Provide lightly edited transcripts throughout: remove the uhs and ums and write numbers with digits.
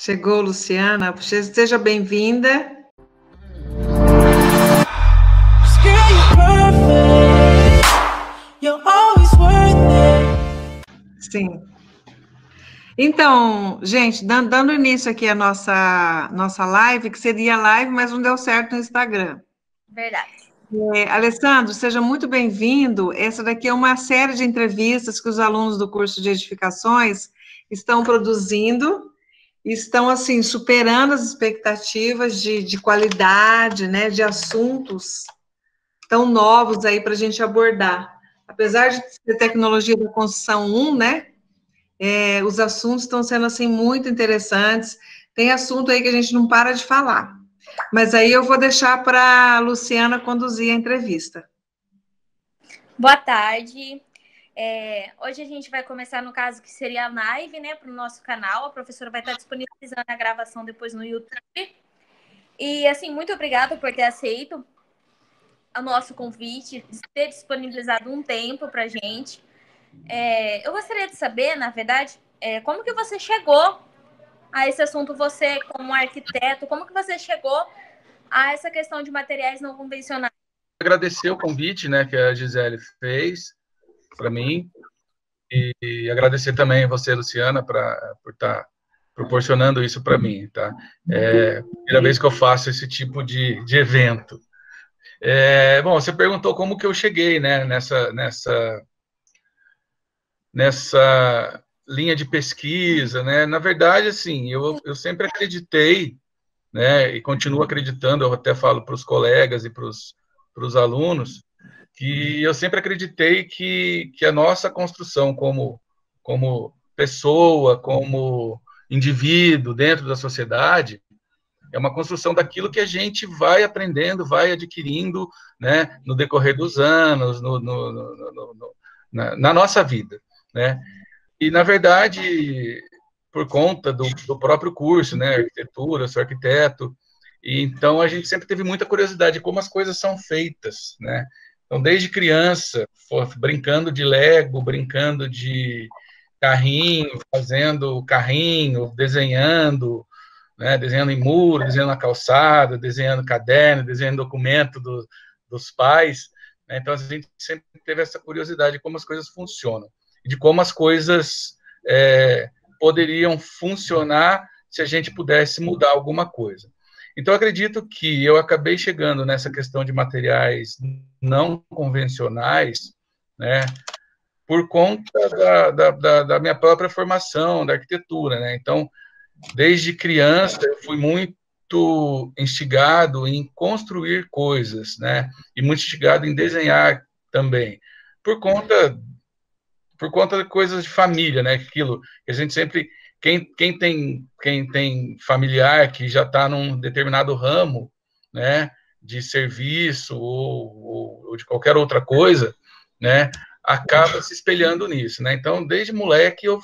Chegou, Luciana. Seja bem-vinda. Sim. Então, gente, dando início aqui à nossa live, que seria live, mas não deu certo no Instagram. Verdade. Alessandro, seja muito bem-vindo. Essa daqui é uma série de entrevistas que os alunos do curso de edificações estão produzindo, estão, assim, superando as expectativas de qualidade, né, de assuntos tão novos aí para a gente abordar. Apesar de ser tecnologia da construção 1, né, os assuntos estão sendo, assim, muito interessantes. Tem assunto aí que a gente não para de falar. Mas aí eu vou deixar para a Luciana conduzir a entrevista. Boa tarde. Hoje a gente vai começar, no caso, que seria a live, né, para o nosso canal. A professora vai estar disponibilizando a gravação depois no YouTube. E, assim, muito obrigada por ter aceito o nosso convite, de ter disponibilizado um tempo para a gente. Eu gostaria de saber, na verdade, como que você chegou a esse assunto, você como arquiteto, como que você chegou a essa questão de materiais não convencionais? Agradecer o convite, né, que a Gisele fez para mim e agradecer também a você, Luciana, por estar proporcionando isso para mim, tá? É a primeira vez que eu faço esse tipo de evento. Bom, você perguntou como que eu cheguei, né, nessa linha de pesquisa, né? Na verdade, assim, eu sempre acreditei, né, e continuo acreditando, eu até falo para os colegas e para os alunos, que eu sempre acreditei que a nossa construção como pessoa, como indivíduo dentro da sociedade, é uma construção daquilo que a gente vai aprendendo, vai adquirindo, né, no decorrer dos anos, na nossa vida, né? E, na verdade, por conta do próprio curso, né, arquitetura, eu sou arquiteto, e então a gente sempre teve muita curiosidade de como as coisas são feitas, né? Então, desde criança, brincando de Lego, brincando de carrinho, fazendo carrinho, desenhando, né? Desenhando em muro, desenhando na calçada, desenhando caderno, desenhando documento dos pais, né? Então, a gente sempre teve essa curiosidade de como as coisas funcionam, de como as coisas poderiam funcionar se a gente pudesse mudar alguma coisa. Então, acredito que eu acabei chegando nessa questão de materiais não convencionais, né, por conta da minha própria formação, da arquitetura, né? Então, desde criança, eu fui muito instigado em construir coisas, né? E muito instigado em desenhar também, por conta de coisas de família, né? Aquilo que a gente sempre quem tem familiar que já está num determinado ramo, né, de serviço ou de qualquer outra coisa, né, acaba se espelhando nisso, né? Então, desde moleque eu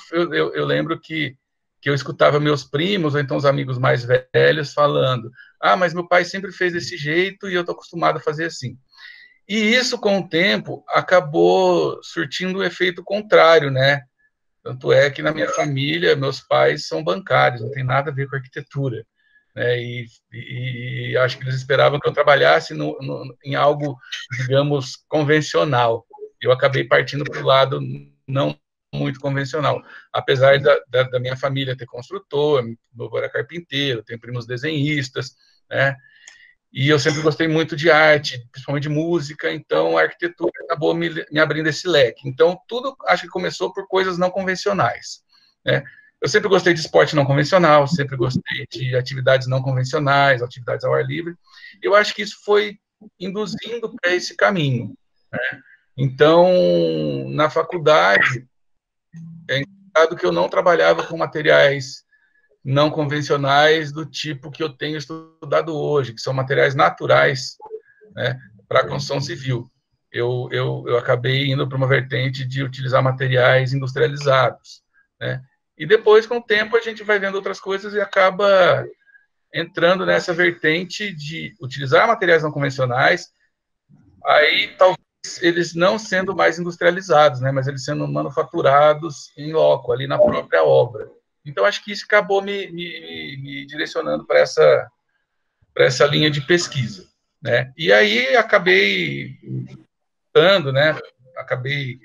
lembro que eu escutava meus primos ou então os amigos mais velhos falando: ah, mas meu pai sempre fez desse jeito e eu estou acostumado a fazer assim. E isso, com o tempo, acabou surtindo um efeito contrário, né? Tanto é que na minha família, meus pais são bancários, não tem nada a ver com arquitetura, né? E acho que eles esperavam que eu trabalhasse em algo, digamos, convencional. Eu acabei partindo para o lado não muito convencional, apesar da minha família ter construtor, meu avô era carpinteiro, tenho primos desenhistas, né? E eu sempre gostei muito de arte, principalmente de música, então a arquitetura acabou me abrindo esse leque. Então, tudo acho que começou por coisas não convencionais, né? Eu sempre gostei de esporte não convencional, sempre gostei de atividades não convencionais, atividades ao ar livre. Eu acho que isso foi induzindo para esse caminho, né? Então, na faculdade, é engraçado que eu não trabalhava com materiais não convencionais do tipo que eu tenho estudado hoje, que são materiais naturais, né, para a construção civil. Eu acabei indo para uma vertente de utilizar materiais industrializados, né? E depois, com o tempo, a gente vai vendo outras coisas e acaba entrando nessa vertente de utilizar materiais não convencionais, aí talvez eles não sendo mais industrializados, né, mas eles sendo manufaturados em loco, ali na própria obra. Então, acho que isso acabou me direcionando para essa linha de pesquisa, né? E aí acabei né? Acabei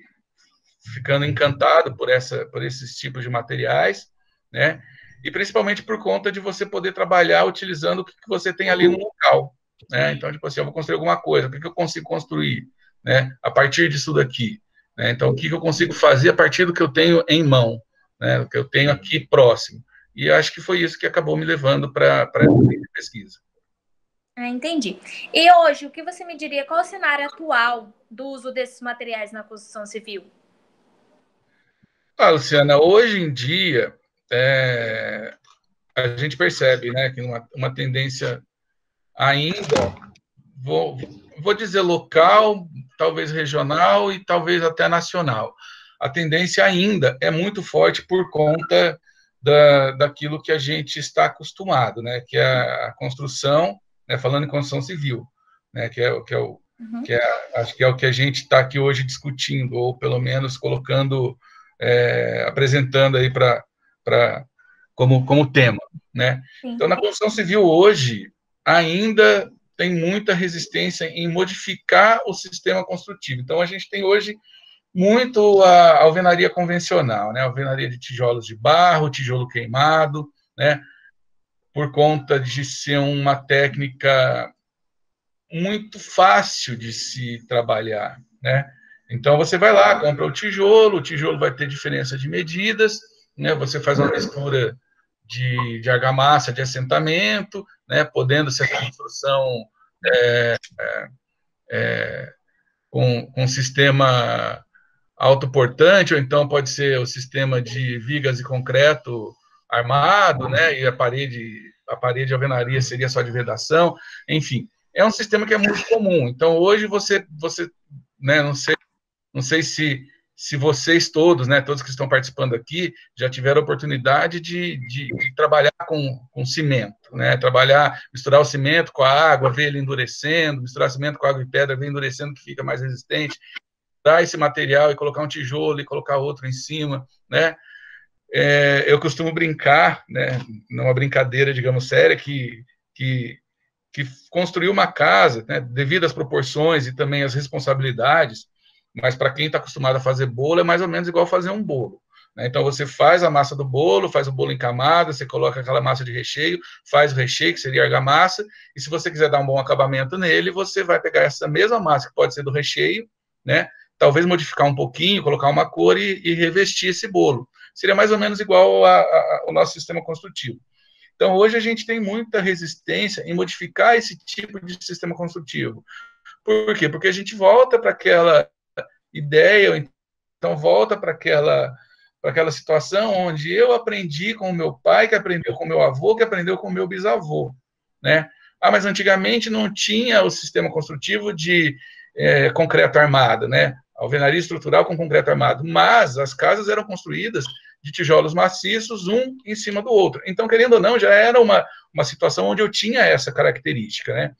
ficando encantado por esses tipos de materiais, né? E principalmente por conta de você poder trabalhar utilizando o que você tem ali no local, né? Então, tipo assim, eu vou construir alguma coisa, o que eu consigo construir, né? A partir disso daqui, né? Então, o que eu consigo fazer a partir do que eu tenho em mão, né? O que eu tenho aqui próximo. E acho que foi isso que acabou me levando para essa pesquisa. Entendi. E hoje, o que você me diria, qual é o cenário atual do uso desses materiais na construção civil? Luciana, hoje em dia, a gente percebe, né, que uma tendência ainda, vou dizer local, talvez regional e talvez até nacional. A tendência ainda é muito forte por conta daquilo que a gente está acostumado, né, que é a construção, né, falando em construção civil, né, acho que é o que a gente está aqui hoje discutindo, ou pelo menos colocando, apresentando aí como tema, né? Sim. Então, na construção civil hoje, ainda tem muita resistência em modificar o sistema construtivo. Então, a gente tem hoje muito a alvenaria convencional, né? Alvenaria de tijolos de barro, tijolo queimado, né? Por conta de ser uma técnica muito fácil de se trabalhar, né? Então, você vai lá, compra o tijolo vai ter diferença de medidas, né? Você faz uma mistura de argamassa de assentamento, né? Podendo ser construção com sistema autoportante, ou então pode ser o sistema de vigas e concreto armado, né? E a parede de alvenaria seria só de vedação, enfim. É um sistema que é muito comum. Então, hoje você né, não sei se vocês todos, né, todos que estão participando aqui, já tiveram a oportunidade de trabalhar com cimento, né, misturar o cimento com a água, ver ele endurecendo, misturar cimento com água e pedra, ver endurecendo, que fica mais resistente, dar esse material e colocar um tijolo e colocar outro em cima, né. Eu costumo brincar, né, numa brincadeira, digamos, séria, que construir uma casa, né, devido às proporções e também às responsabilidades, mas para quem está acostumado a fazer bolo, é mais ou menos igual fazer um bolo, né? Então, você faz a massa do bolo, faz o bolo em camada, você coloca aquela massa de recheio, faz o recheio, que seria a argamassa, e se você quiser dar um bom acabamento nele, você vai pegar essa mesma massa, que pode ser do recheio, né? Talvez modificar um pouquinho, colocar uma cor e revestir esse bolo. Seria mais ou menos igual ao nosso sistema construtivo. Então, hoje a gente tem muita resistência em modificar esse tipo de sistema construtivo. Por quê? Porque a gente volta para aquela ideia, então volta para aquela situação onde eu aprendi com o meu pai, que aprendeu com o meu avô, que aprendeu com o meu bisavô, né? Mas antigamente não tinha o sistema construtivo de concreto armado, né? Alvenaria estrutural com concreto armado, mas as casas eram construídas de tijolos maciços, um em cima do outro. Então, querendo ou não, já era uma situação onde eu tinha essa característica, né?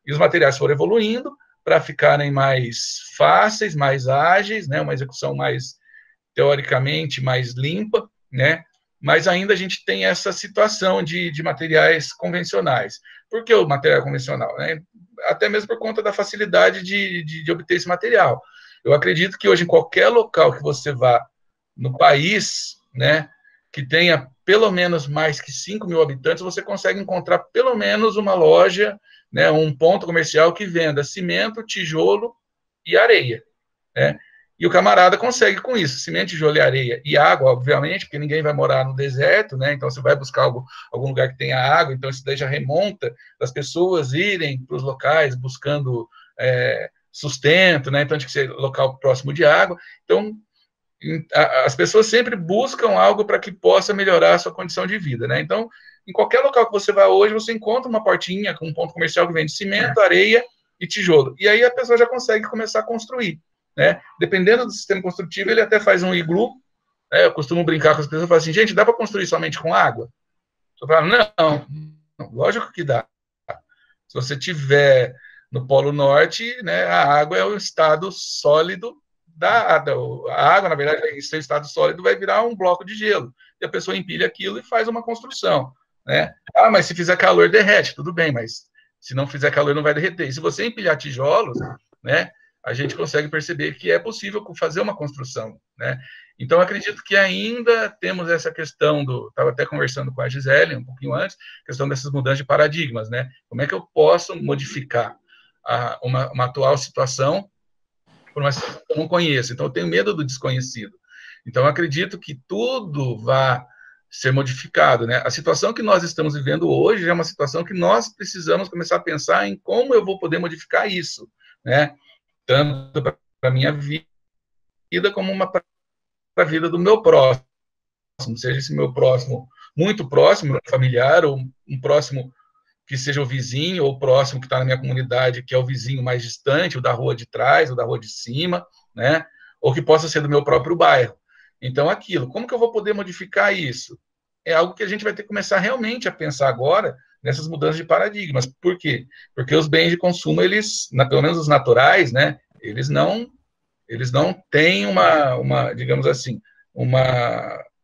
E os materiais foram evoluindo para ficarem mais fáceis, mais ágeis, né? Uma execução mais, teoricamente, mais limpa, né? Mas ainda a gente tem essa situação de materiais convencionais. Por que o material convencional, né? Até mesmo por conta da facilidade de obter esse material. Eu acredito que hoje, em qualquer local que você vá no país, né, que tenha pelo menos mais que 5 mil habitantes, você consegue encontrar pelo menos uma loja, né, um ponto comercial que venda cimento, tijolo e areia, né? E o camarada consegue com isso, cimento, tijolo e areia. E água, obviamente, porque ninguém vai morar no deserto, né? Então você vai buscar algum lugar que tenha água, então isso daí já remonta das pessoas irem para os locais buscando sustento, né? Então tinha que ser local próximo de água. Então as pessoas sempre buscam algo para que possa melhorar a sua condição de vida, né? Então, em qualquer local que você vá hoje, você encontra uma portinha com um ponto comercial que vende cimento, areia e tijolo. E aí a pessoa já consegue começar a construir, né? Dependendo do sistema construtivo, ele até faz um iglu, né? Eu costumo brincar com as pessoas e falo assim, gente, dá para construir somente com água? Eu falo, não, lógico que dá. Se você tiver no Polo Norte, né, a água é o estado sólido a água, na verdade, em seu estado sólido, vai virar um bloco de gelo. E a pessoa empilha aquilo e faz uma construção, né? Ah, mas se fizer calor, derrete. Tudo bem, mas se não fizer calor, não vai derreter. E se você empilhar tijolos, né, a gente consegue perceber que é possível fazer uma construção, né? Então, acredito que ainda temos essa questão estava até conversando com a Gisele um pouquinho antes, questão dessas mudanças de paradigmas, né? Como é que eu posso modificar uma atual situação por uma situação que eu não conheço? Então, eu tenho medo do desconhecido. Então, eu acredito que tudo vai ser modificado, né? A situação que nós estamos vivendo hoje é uma situação que nós precisamos começar a pensar em como eu vou poder modificar isso, né? Tanto para a minha vida como para a vida do meu próximo, seja esse meu próximo muito próximo, familiar, ou um próximo que seja o vizinho, ou o próximo que está na minha comunidade, que é o vizinho mais distante, o da rua de trás, o da rua de cima, né? Ou que possa ser do meu próprio bairro. Então, como que eu vou poder modificar isso? É algo que a gente vai ter que começar realmente a pensar agora nessas mudanças de paradigmas. Por quê? Porque os bens de consumo, eles, pelo menos os naturais, né? Eles não têm digamos assim, um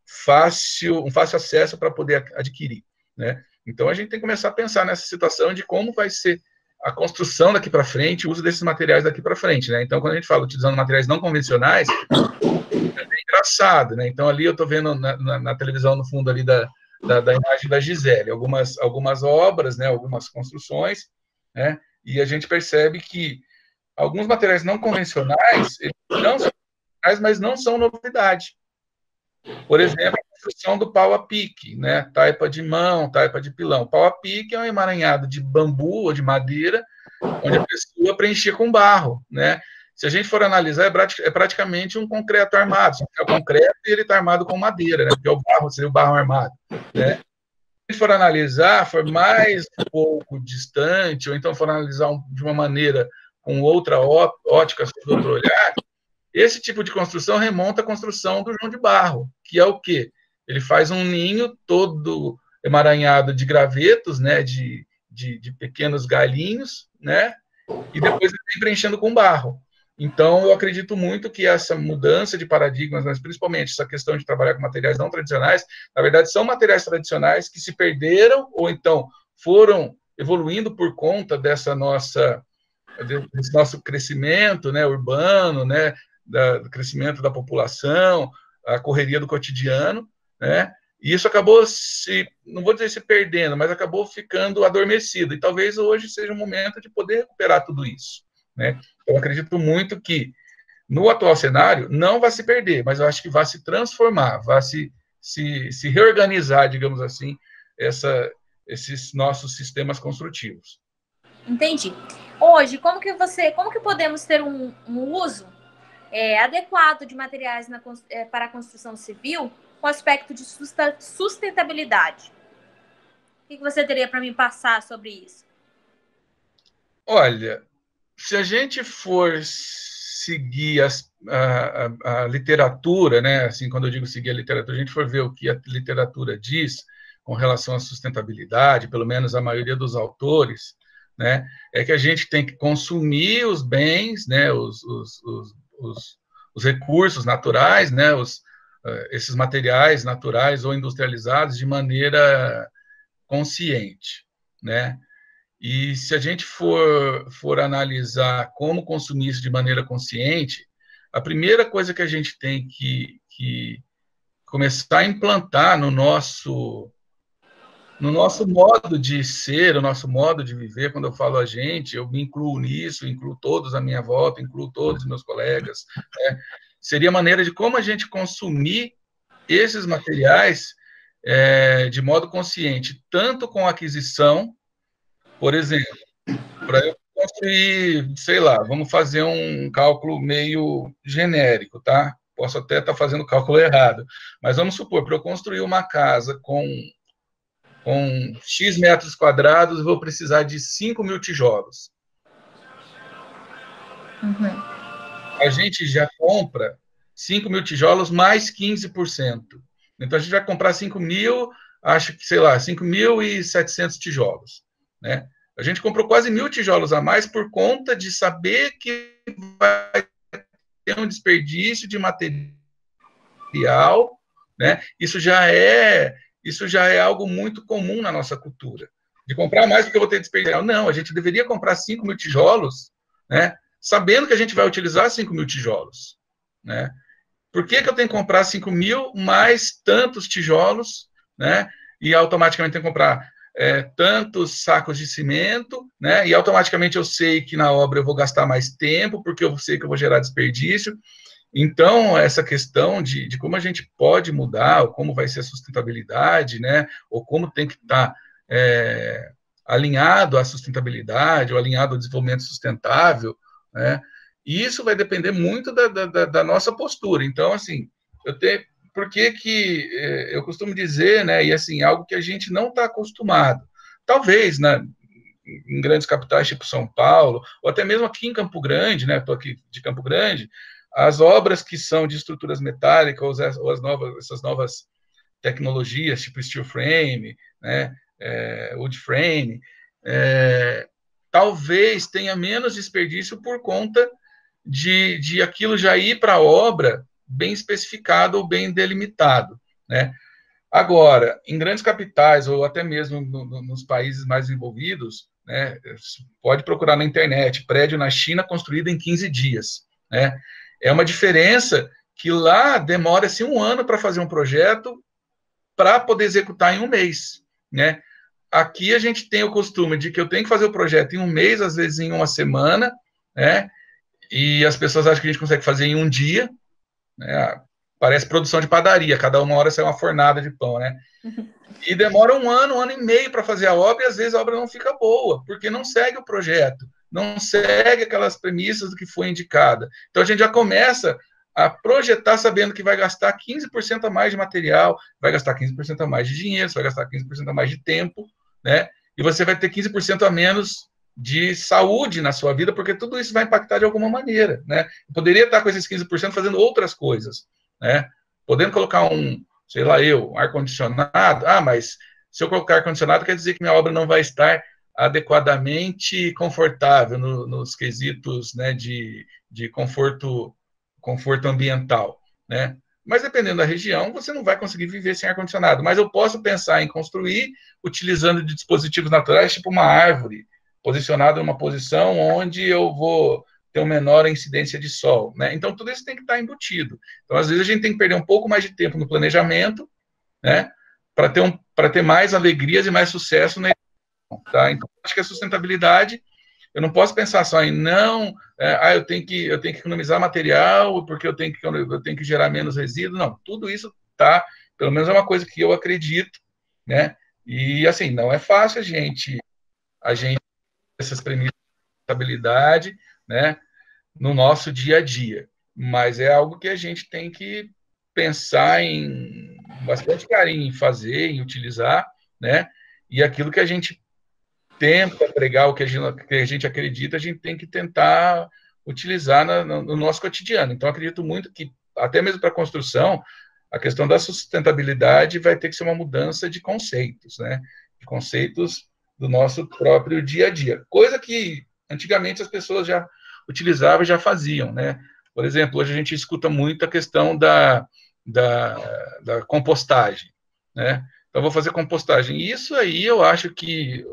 fácil acesso para poder adquirir, né? Então, a gente tem que começar a pensar nessa situação de como vai ser a construção daqui para frente, o uso desses materiais daqui para frente, né? Então, quando a gente fala utilizando materiais não convencionais, é bem engraçado, né? Então, ali eu estou vendo na televisão, no fundo ali da imagem da Gisele, algumas obras, né? Algumas construções, né? E a gente percebe que alguns materiais não convencionais, eles não são convencionais, mas não são novidade. Por exemplo, a construção do pau a pique, né? Taipa de mão, taipa de pilão. Pau a pique é um emaranhado de bambu ou de madeira, onde a pessoa preenchia com barro, né? Se a gente for analisar, é praticamente um concreto armado. Só que é o concreto e ele está armado com madeira, né? Porque o barro seria o barro armado, né? Se a gente for analisar, for mais um pouco distante, ou então for analisar de uma maneira com outra ótica, sob outro olhar, esse tipo de construção remonta à construção do João de Barro, que é o quê? Ele faz um ninho todo emaranhado de gravetos, né, de pequenos galinhos, né, e depois ele vem preenchendo com barro. Então, eu acredito muito que essa mudança de paradigmas, mas principalmente essa questão de trabalhar com materiais não tradicionais, na verdade, são materiais tradicionais que se perderam ou então foram evoluindo por conta desse nosso crescimento, né, urbano, né, do crescimento da população, a correria do cotidiano, né? E isso acabou não vou dizer se perdendo, mas acabou ficando adormecido. E talvez hoje seja o momento de poder recuperar tudo isso, né? Eu acredito muito que no atual cenário não vai se perder, mas eu acho que vai se transformar, vai se reorganizar, digamos assim, esses nossos sistemas construtivos. Entendi. Hoje, como que podemos ter um uso adequado de materiais para a construção civil com aspecto de sustentabilidade? O que você teria para me passar sobre isso? Olha, se a gente for seguir a literatura, né? Assim, quando eu digo seguir a literatura, a gente for ver o que a literatura diz com relação à sustentabilidade, pelo menos a maioria dos autores, né? É que a gente tem que consumir os bens, né? Os recursos naturais, né? Esses materiais naturais ou industrializados de maneira consciente, né? E se a gente for analisar como consumir isso de maneira consciente, a primeira coisa que a gente tem que começar a implantar no nosso modo de ser, o nosso modo de viver, quando eu falo a gente, eu me incluo nisso, incluo todos à minha volta, incluo todos os meus colegas, né? Seria a maneira de como a gente consumir esses materiais de modo consciente, tanto com aquisição, por exemplo, para eu construir, sei lá, vamos fazer um cálculo meio genérico, tá? Posso até estar fazendo o cálculo errado, mas vamos supor, para eu construir uma casa com X metros quadrados, eu vou precisar de 5.000 tijolos. Uhum. A gente já compra 5.000 tijolos mais 15%. Então, a gente vai comprar 5.000, acho que, sei lá, 5.700 tijolos, né? A gente comprou quase 1.000 tijolos a mais por conta de saber que vai ter um desperdício de material, né? Isso já é algo muito comum na nossa cultura. De comprar mais porque eu vou ter desperdício. Não, a gente deveria comprar 5 mil tijolos, né? Sabendo que a gente vai utilizar 5 mil tijolos, né? Por que eu tenho que comprar 5 mil mais tantos tijolos, né? E automaticamente tenho que comprar tantos sacos de cimento, né? E automaticamente eu sei que na obra eu vou gastar mais tempo, porque eu sei que eu vou gerar desperdício. Então, essa questão de como a gente pode mudar, ou como vai ser a sustentabilidade, né? Ou como tem que estar alinhado à sustentabilidade, ou alinhado ao desenvolvimento sustentável, né? E isso vai depender muito da nossa postura. Então, assim, por que eu costumo dizer, né, e assim, algo que a gente não está acostumado. Talvez, né, em grandes capitais, tipo São Paulo, ou até mesmo aqui em Campo Grande, né, estou aqui de Campo Grande, as obras que são de estruturas metálicas, ou essas novas tecnologias, tipo steel frame, né, wood frame, talvez tenha menos desperdício por conta de aquilo já ir para a obra bem especificado ou bem delimitado, né? Agora, em grandes capitais, ou até mesmo nos países mais desenvolvidos, né, pode procurar na internet, prédio na China construído em 15 dias, né? É uma diferença que lá demora-se 1 ano para fazer um projeto para poder executar em 1 mês, né? Aqui a gente tem o costume de que eu tenho que fazer o projeto em 1 mês, às vezes em 1 semana, né? E as pessoas acham que a gente consegue fazer em 1 dia, né? Parece produção de padaria, cada 1 hora sai uma fornada de pão, né? E demora 1 ano, 1 ano e meio para fazer a obra, e às vezes a obra não fica boa, porque não segue o projeto, não segue aquelas premissas do que foi indicada. Então a gente já começa a projetar sabendo que vai gastar 15% a mais de material, vai gastar 15% a mais de dinheiro, vai gastar 15% a mais de tempo, né? E você vai ter 15% a menos de saúde na sua vida, porque tudo isso vai impactar de alguma maneira, né? Eu poderia estar com esses 15% fazendo outras coisas, né? Podendo colocar sei lá, ar-condicionado. Mas se eu colocar ar-condicionado, quer dizer que minha obra não vai estar adequadamente confortável nos quesitos, né, de conforto ambiental, né? Mas dependendo da região, você não vai conseguir viver sem ar-condicionado. Mas eu posso pensar em construir utilizando de dispositivos naturais, tipo uma árvore, posicionada numa posição onde eu vou ter uma menor incidência de sol, né? Então, tudo isso tem que estar embutido. Então, às vezes, a gente tem que perder um pouco mais de tempo no planejamento, né? Para ter mais alegrias e mais sucesso na edição, tá? Então, acho que a sustentabilidade, eu não posso pensar só em eu tenho que economizar material, porque eu tenho que gerar menos resíduo. Não, tudo isso tá, pelo menos é uma coisa que eu acredito, né? E, assim, não é fácil a gente essas premissas de sustentabilidade, né, no nosso dia a dia, mas é algo que a gente tem que pensar em bastante carinho em fazer, em utilizar, né, e aquilo que a gente tenta pregar, o que a gente acredita, a gente tem que tentar utilizar no nosso cotidiano. Então, acredito muito que, até mesmo para a construção, a questão da sustentabilidade vai ter que ser uma mudança de conceitos, né, de conceitos do nosso próprio dia a dia, coisa que antigamente as pessoas já utilizavam e já faziam, né? Por exemplo, hoje a gente escuta muito a questão da compostagem, né? Então, vou fazer compostagem. E isso aí eu acho que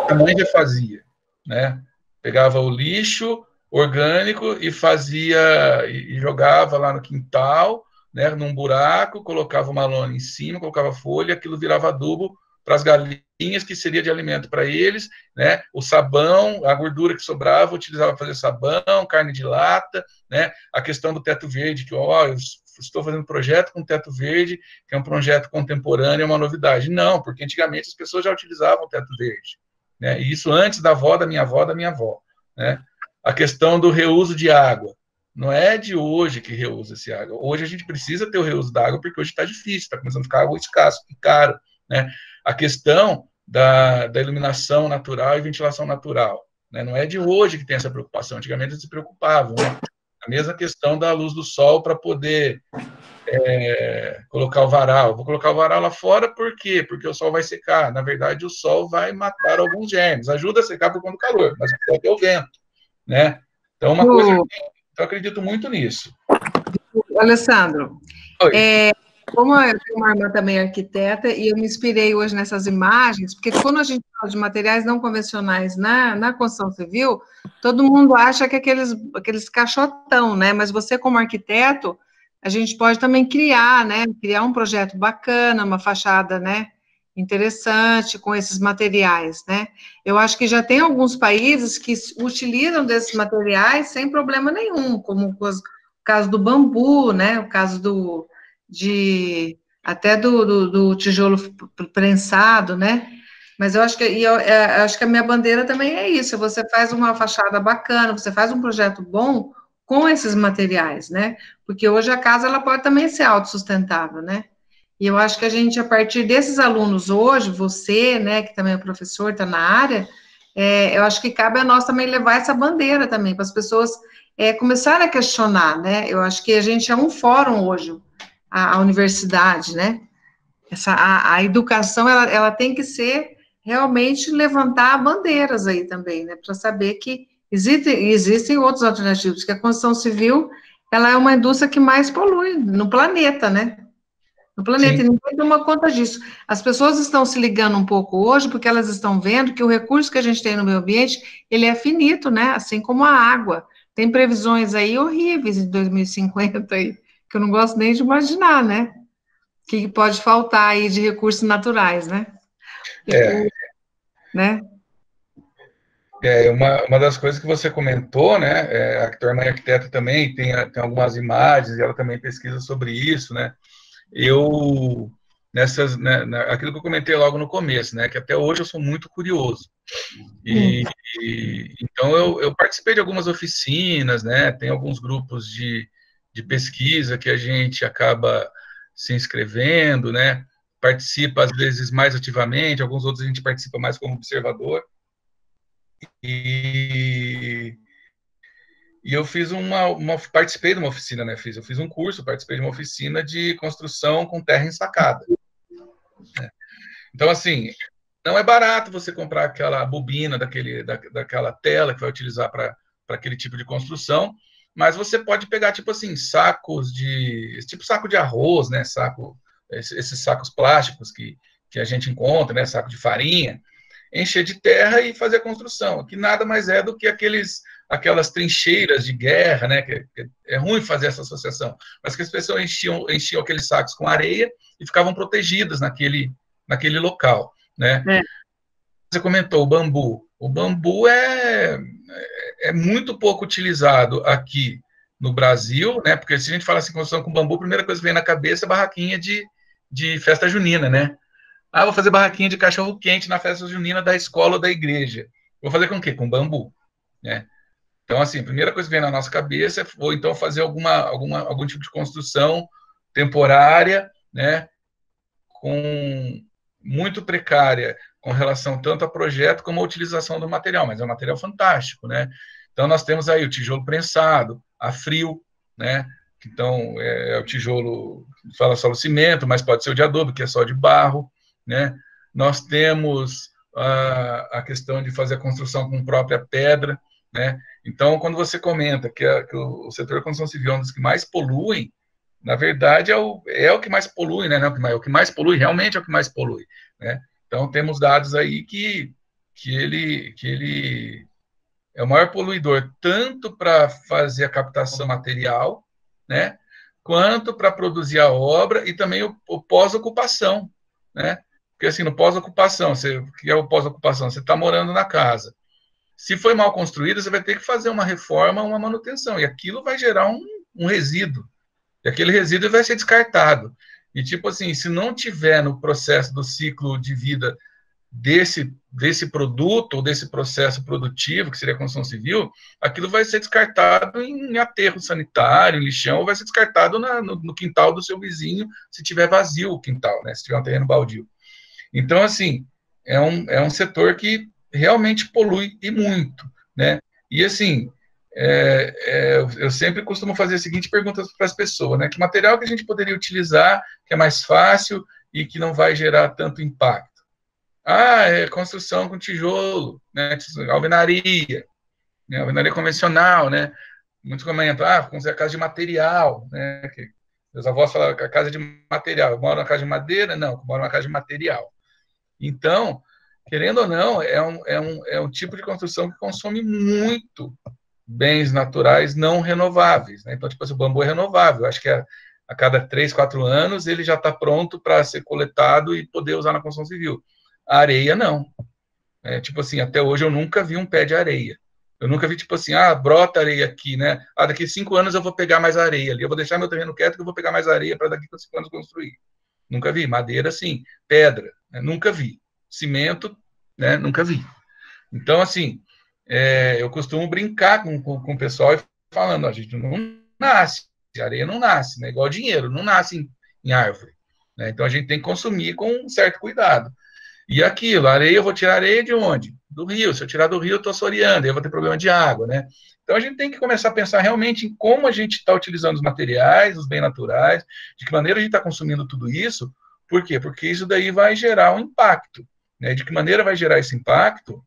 a mãe já fazia, né? Pegava o lixo orgânico e e jogava lá no quintal, né, num buraco, colocava uma lona em cima, colocava folha, aquilo virava adubo para as galinhas, que seria de alimento para eles, né? O sabão, a gordura que sobrava, utilizava para fazer sabão, carne de lata, né? A questão do teto verde, que eu estou fazendo um projeto com teto verde, que é um projeto contemporâneo, é uma novidade. Não, porque antigamente as pessoas já utilizavam teto verde, né? E isso antes da avó, da minha avó, né? A questão do reuso de água. Não é de hoje que reusa essa água. Hoje a gente precisa ter o reuso da água, porque hoje está difícil, está começando a ficar água escasso e caro, né? A questão da iluminação natural e ventilação natural, né? Não é de hoje que tem essa preocupação. Antigamente eles se preocupavam, né? A mesma questão da luz do sol para poder colocar o varal. Vou colocar o varal lá fora, por quê? Porque o sol vai secar. Na verdade, o sol vai matar alguns germes. Ajuda a secar por conta do calor, mas é o vento, né? Então, uma coisa, eu acredito muito nisso. Alessandro, Oi. como eu tenho uma irmã também arquiteta, e eu me inspirei hoje nessas imagens, porque quando a gente fala de materiais não convencionais na construção civil, todo mundo acha que é aqueles caixotão, né? Mas você, como arquiteto, a gente pode também criar, né? Criar um projeto bacana, uma fachada, né? Interessante com esses materiais, né? Eu acho que já tem alguns países que utilizam desses materiais sem problema nenhum, como o caso do bambu, né? O caso até do tijolo prensado, né? Mas eu acho acho que a minha bandeira também é isso. Você faz uma fachada bacana, você faz um projeto bom com esses materiais, né? Porque hoje a casa ela pode também ser autossustentável, né? E eu acho que a gente, a partir desses alunos hoje, você, né, que também é professor, está na área, eu acho que cabe a nós também levar essa bandeira também, para as pessoas começarem a questionar, né? Eu acho que a gente é um fórum hoje, a universidade, né? A educação, ela tem que ser realmente levantar bandeiras aí também, né? Para saber que existem outros alternativos, que a construção civil, ela é uma indústria que mais polui no planeta, né? No planeta, Sim. e ninguém toma conta disso. As pessoas estão se ligando um pouco hoje, porque elas estão vendo que o recurso que a gente tem no meio ambiente, ele é finito, né? Assim como a água. Tem previsões aí horríveis em 2050 aí, que eu não gosto nem de imaginar, né? O que pode faltar aí de recursos naturais, né? Né? Uma das coisas que você comentou, né, a tua irmã é arquiteta também, tem algumas imagens, e ela também pesquisa sobre isso, né, aquilo que eu comentei logo no começo, né, que até hoje eu sou muito curioso, então eu participei de algumas oficinas, né, tem alguns grupos de pesquisa que a gente acaba se inscrevendo, né, participa às vezes mais ativamente, alguns outros a gente participa mais como observador, e eu participei de uma oficina, né? Eu fiz um curso, participei de uma oficina de construção com terra ensacada. Né? Então, assim, não é barato você comprar aquela bobina daquela tela que vai utilizar para aquele tipo de construção, mas você pode pegar, tipo assim, tipo saco de arroz, né? Esses sacos plásticos que a gente encontra, né? Saco de farinha, encher de terra e fazer a construção, que nada mais é do que aquelas trincheiras de guerra, né? Que é ruim fazer essa associação, mas que as pessoas enchiam aqueles sacos com areia e ficavam protegidas naquele local, né? Você comentou o bambu. O bambu é muito pouco utilizado aqui no Brasil, né? Porque se a gente fala assim, construção com bambu, a primeira coisa que vem na cabeça é barraquinha de festa junina, né? Ah, vou fazer barraquinha de cachorro-quente na festa junina da escola ou da igreja. Vou fazer com o quê? Com bambu, né? Então, assim, a primeira coisa que vem na nossa cabeça é, ou então fazer algum tipo de construção temporária, né? Muito precária com relação tanto a projeto como a utilização do material, mas é um material fantástico, né? Então, nós temos aí o tijolo prensado, a frio, né? Então, é o tijolo, fala só o cimento, mas pode ser o de adobe, que é só de barro, né? Nós temos a questão de fazer a construção com própria pedra, né? Então, quando você comenta que o setor da construção civil é um dos que mais poluem, na verdade, é o que mais polui, né? O que mais polui, realmente é o que mais polui, né? Então, temos dados aí que ele é o maior poluidor, tanto para fazer a captação material, né? Quanto para produzir a obra e também o pós-ocupação, né? Porque, assim, no pós-ocupação, o que é o pós-ocupação? Você está morando na casa. Se foi mal construída, você vai ter que fazer uma reforma, uma manutenção, e aquilo vai gerar um resíduo. E aquele resíduo vai ser descartado. E, tipo assim, se não tiver no processo do ciclo de vida desse produto ou desse processo produtivo, que seria a construção civil, aquilo vai ser descartado em aterro sanitário, em lixão, ou vai ser descartado no quintal do seu vizinho, se tiver vazio o quintal, né? Se tiver um terreno baldio. Então, assim, é um setor que realmente polui e muito, né? E, assim, eu sempre costumo fazer a seguinte pergunta para as pessoas, né? Que material que a gente poderia utilizar que é mais fácil e que não vai gerar tanto impacto? Ah, é construção com tijolo, né? Alvenaria. né? Alvenaria convencional, né? Muitos comentam, é casa de material, né? Que meus avós falavam que a casa é de material. Eu moro na casa de madeira? Não, eu moro na casa de material. Então, querendo ou não, é um tipo de construção que consome muito bens naturais não renováveis, né? Então, tipo assim, o bambu é renovável. Acho que a cada 3, 4 anos ele já está pronto para ser coletado e poder usar na construção civil. A areia, não. Tipo assim, até hoje eu nunca vi um pé de areia. Eu nunca vi, tipo assim, brota areia aqui, né? Daqui 5 anos eu vou pegar mais areia ali. Eu vou deixar meu terreno quieto que eu vou pegar mais areia para daqui a 5 anos construir. Nunca vi. Madeira, sim. Pedra, né? Nunca vi. Cimento, né? Nunca vi. Então, assim, eu costumo brincar com o pessoal e falando, a gente não nasce, a areia não nasce, né? Igual dinheiro, não nasce em árvore. Né? Então, a gente tem que consumir com um certo cuidado. E aquilo, areia, eu vou tirar areia de onde? Do rio. Se eu tirar do rio, eu estou assoreando, aí eu vou ter problema de água, né? Então, a gente tem que começar a pensar realmente em como a gente está utilizando os materiais, os bens naturais, de que maneira a gente está consumindo tudo isso. Por quê? Porque isso daí vai gerar um impacto. Né? De que maneira vai gerar esse impacto?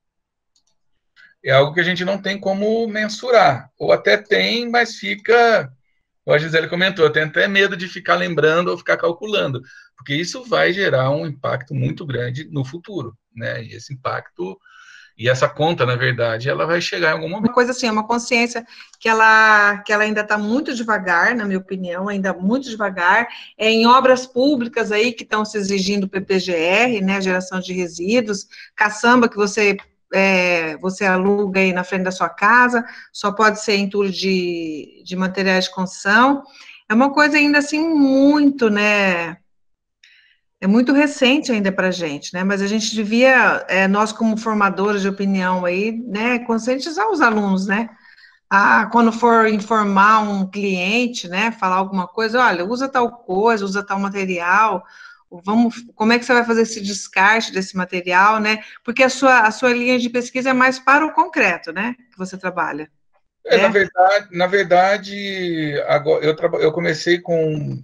É algo que a gente não tem como mensurar. Ou até tem, mas fica... Como a Gisele comentou, eu tenho até medo de ficar lembrando ou ficar calculando, porque isso vai gerar um impacto muito grande no futuro, né? E esse impacto, e essa conta, na verdade, ela vai chegar em algum momento. Uma coisa assim, é uma consciência que ela ainda está muito devagar, na minha opinião, ainda muito devagar, em obras públicas aí que estão se exigindo PPGR, né, geração de resíduos, caçamba que você aluga aí na frente da sua casa, só pode ser entulho de materiais de construção, é uma coisa ainda assim muito, né, é muito recente ainda para a gente, né, mas a gente devia, nós como formadores de opinião aí, né, conscientizar os alunos, né, quando for informar um cliente, né, falar alguma coisa, olha, usa tal coisa, usa tal material, como é que você vai fazer esse descarte desse material, né? Porque a sua linha de pesquisa é mais para o concreto, né? Que você trabalha. Né? Na verdade, agora eu comecei com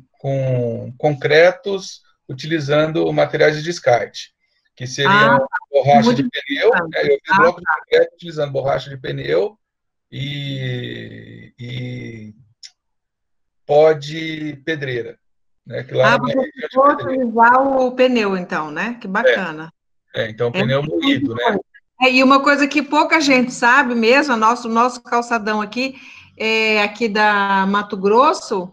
concretos utilizando materiais de descarte, que seriam borracha de pneu. Né? Eu fiz bloco de concreto utilizando borracha de pneu e pó de pedreira. Né? Que lá na minha você ficou utilizar o pneu, então, né? Que bacana. Então, pneu moído, né? E uma coisa que pouca gente sabe mesmo, o nosso calçadão aqui, aqui da Mato Grosso,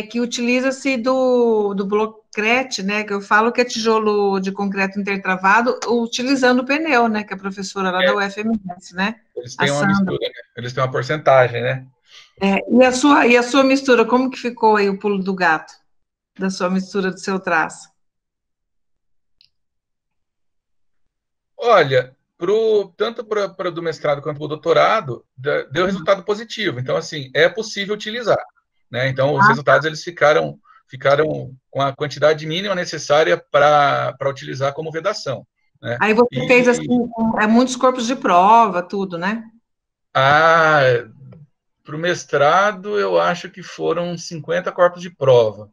que utiliza-se do blocrete, né? Que eu falo que é tijolo de concreto intertravado, utilizando o pneu, né? Que é a professora lá da UFMS, né? Eles têm uma mistura, né? Eles têm uma porcentagem, né? E a sua mistura, como que ficou aí o pulo do gato? Da sua mistura, do seu traço? Olha, tanto para do mestrado quanto para o doutorado, deu resultado positivo. Então, assim, é possível utilizar. Né? Então, os resultados eles ficaram com a quantidade mínima necessária para utilizar como vedação. Né? Aí você fez assim, muitos corpos de prova, tudo, né? Para o mestrado, eu acho que foram 50 corpos de prova.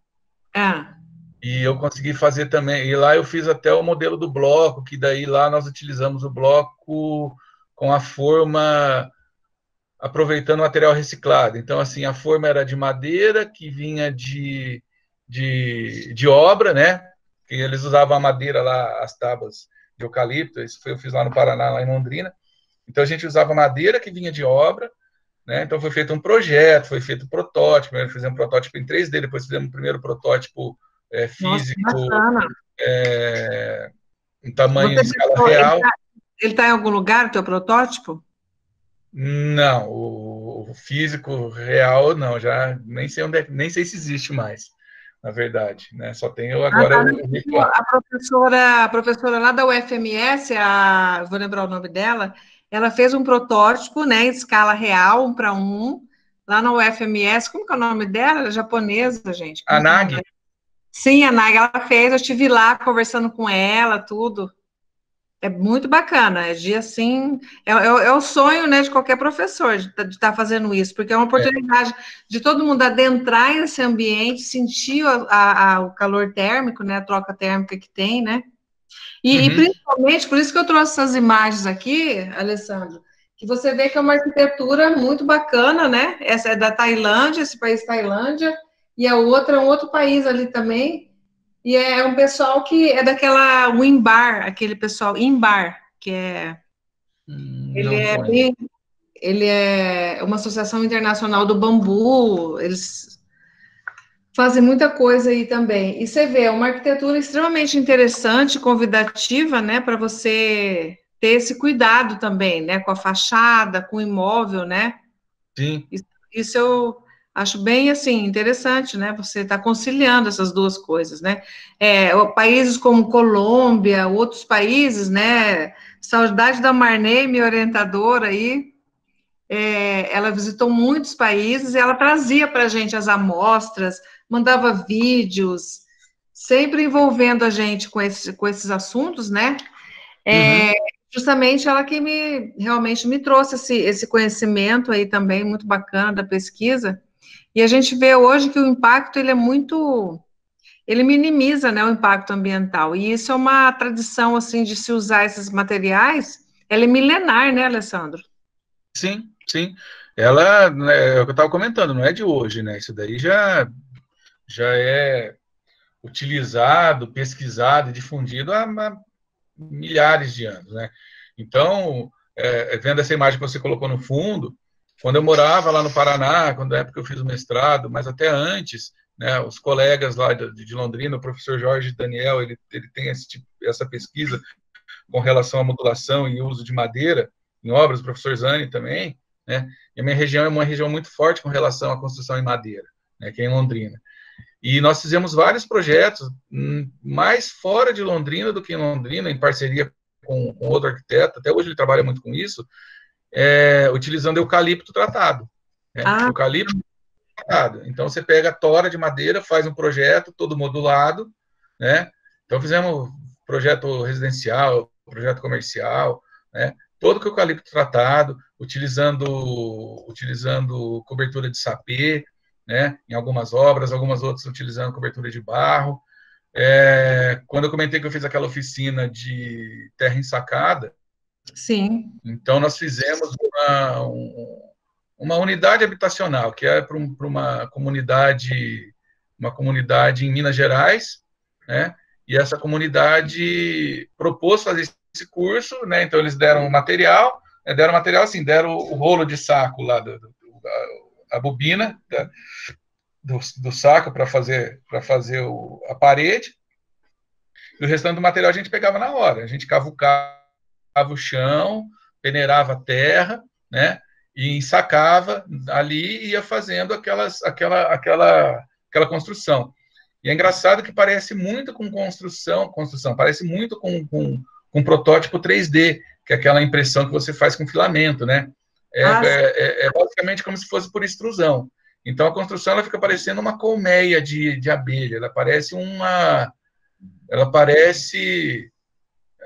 E eu consegui fazer também. E lá eu fiz até o modelo do bloco, que daí lá nós utilizamos o bloco com a forma aproveitando o material reciclado. Então, assim, a forma era de madeira, que vinha de obra, né? Que eles usavam a madeira lá, as tábuas de eucalipto. Isso eu fiz lá no Paraná, lá em Londrina. Então, a gente usava madeira que vinha de obra, né? Então, foi feito um projeto, foi feito um protótipo. Primeiro fizemos um protótipo em 3D, depois fizemos o primeiro protótipo físico, em tamanho de escala real. Ele está em algum lugar, o teu protótipo? Não, o físico real não, já nem sei onde nem sei se existe mais, na verdade, né? Só tenho agora o virtual. A professora lá da UFMS, vou lembrar o nome dela, ela fez um protótipo, né, em escala real, 1 para 1, lá na UFMS. Como que é o nome dela? Ela é japonesa, gente. A Nag? Sim, a Nag, ela fez, eu estive lá conversando com ela, tudo. É muito bacana, assim, é o sonho, né, de qualquer professor, de estar fazendo isso, porque é uma oportunidade de todo mundo adentrar nesse ambiente, sentir o calor térmico, né, a troca térmica que tem, né, e principalmente, por isso que eu trouxe essas imagens aqui, Alessandro, que você vê que é uma arquitetura muito bacana, né? Essa é da Tailândia, esse país Tailândia, e a outra é um outro país ali também, e é um pessoal que é daquela Wimbar, aquele pessoal Imbar, que é ele Não é conheço. ele é uma associação internacional do bambu, eles fazem muita coisa aí também. E você vê, é uma arquitetura extremamente interessante, convidativa, né, para você ter esse cuidado também, né, com a fachada, com o imóvel, né? Sim. Isso eu acho bem, assim, interessante, né, você está conciliando essas duas coisas, né? Países como Colômbia, outros países, né, saudade da Marney, minha orientadora aí, ela visitou muitos países e ela trazia para a gente as amostras, mandava vídeos, sempre envolvendo a gente com esses assuntos, né? Uhum. Justamente ela que realmente me trouxe esse conhecimento aí também, muito bacana da pesquisa. E a gente vê hoje que o impacto, ele minimiza, né, o impacto ambiental. E isso é uma tradição, assim, de se usar esses materiais, ela é milenar, né, Alessandro? Sim, sim. Ela, né, é o que eu estava comentando, não é de hoje, né? Isso daí já é utilizado, pesquisado e difundido há milhares de anos, né? Então, vendo essa imagem que você colocou no fundo, quando eu morava lá no Paraná, quando na época eu fiz o mestrado, mas até antes, né, os colegas lá de Londrina, o professor Jorge Daniel, ele tem essa pesquisa com relação à modulação e uso de madeira em obras, o professor Zani também, né? E a minha região é uma região muito forte com relação à construção em madeira, né, que é em Londrina. E nós fizemos vários projetos, mais fora de Londrina do que em Londrina, em parceria com outro arquiteto, até hoje ele trabalha muito com isso, utilizando eucalipto tratado. Né? Ah, Eucalipto tratado. Então, você pega a tora de madeira, faz um projeto todo modulado, né? Então, fizemos projeto residencial, projeto comercial, né? Todo com eucalipto tratado, utilizando cobertura de sapê, né? Em algumas obras, algumas outras utilizando cobertura de barro. Quando eu comentei que eu fiz aquela oficina de terra ensacada, sim. então nós fizemos uma unidade habitacional, que é para uma comunidade em Minas Gerais, né? E essa comunidade propôs fazer esse curso, né? Então eles deram material, assim, deram o rolo de saco lá, a bobina do saco para fazer a parede, e o restante do material a gente pegava na hora. A gente cavucava o chão, peneirava a terra, né? E ensacava ali e ia fazendo aquela construção. E é engraçado que parece muito com construção, parece muito com protótipo 3D, que é aquela impressão que você faz com filamento, né? É basicamente como se fosse por extrusão. Então a construção ela fica parecendo uma colmeia de abelha, ela parece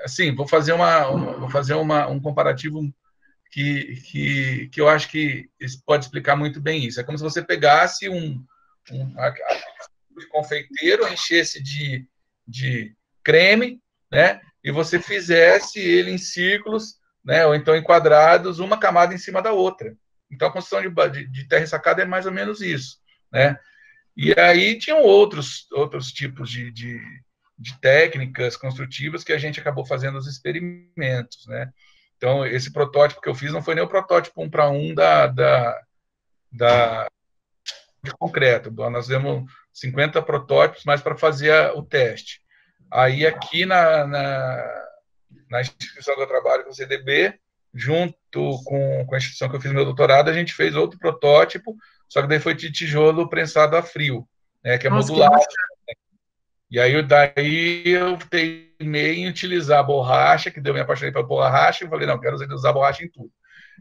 assim, vou fazer um comparativo que eu acho que pode explicar muito bem isso. É como se você pegasse um confeiteiro, enchesse de creme, né? E você fizesse ele em círculos, né? Ou então em quadrados, uma camada em cima da outra. Então a construção de terra ensacada é mais ou menos isso, né? E aí tinham outros tipos de técnicas construtivas que a gente acabou fazendo os experimentos, né? Então, esse protótipo que eu fiz não foi nem o protótipo 1 para 1 de concreto. Nós fizemos 50 protótipos, mas para fazer o teste. Aí, aqui na instituição que eu trabalho, com o CDB, junto com a instituição que eu fiz meu doutorado, a gente fez outro protótipo, só que daí foi de tijolo prensado a frio, né, que é modulado. E aí daí eu teimei em utilizar borracha, que deu me apaixonei pela borracha, e falei, não, quero usar borracha em tudo.